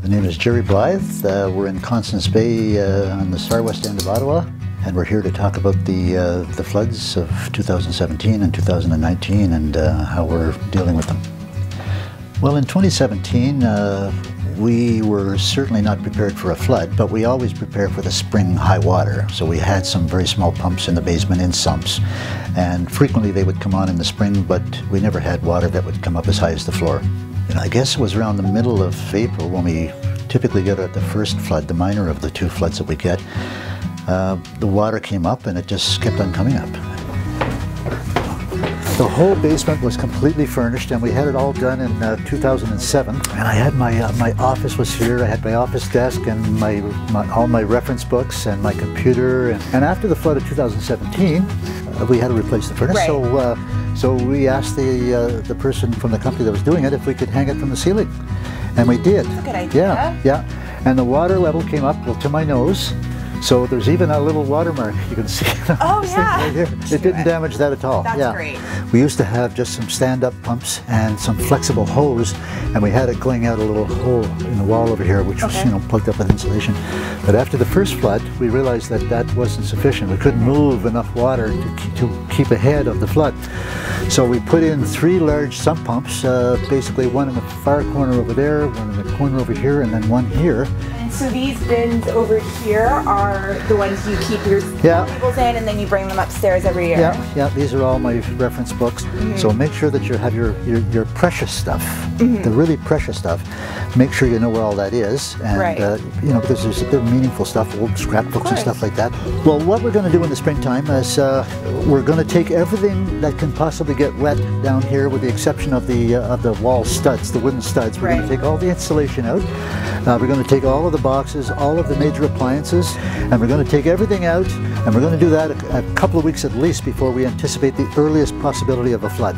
The name is Jerry Blythe. We're in Constance Bay on the Star-West end of Ottawa, and we're here to talk about the floods of 2017 and 2019 and how we're dealing with them. Well, in 2017, we were certainly not prepared for a flood, but we always prepare for the spring high water. So we had some very small pumps in the basement in sumps, and frequently they would come on in the spring, but we never had water that would come up as high as the floor. And I guess it was around the middle of April when we typically get the first flood, the minor of the two floods that we get. The water came up and it just kept on coming up. The whole basement was completely furnished, and we had it all done in 2007. And I had my office was here. I had my office desk and all my reference books and my computer. And after the flood of 2017, we had to replace the furnace. Right. So we asked the person from the company that was doing it if we could hang it from the ceiling, and we did. That's a good idea. Yeah. And the water level came up to my nose. So there's even a little watermark you can see. Oh yeah. Right here. It didn't damage that at all. That's great. We used to have just some stand-up pumps and some flexible hose, and we had it going out a little hole in the wall over here, which was plugged up with insulation. But after the first flood, we realized that wasn't sufficient. We couldn't move enough water to keep ahead of the flood. So we put in 3 large sump pumps, basically one in the far corner over there, one in the corner over here, and then one here. So these bins over here are the ones you keep your labels in, and then you bring them upstairs every year. Yeah. These are all my reference books. So make sure that you have your precious stuff, the really precious stuff. Make sure you know where all that is, and because they're meaningful stuff, old scrapbooks and stuff like that. Well, what we're going to do in the springtime is we're going to take everything that can possibly get wet down here, with the exception of the wall studs, the wooden studs. We're going to take all the insulation out. We're going to take all of the boxes, all of the major appliances, and we're going to take everything out, and we're going to do that a couple of weeks at least before we anticipate the earliest possibility of a flood.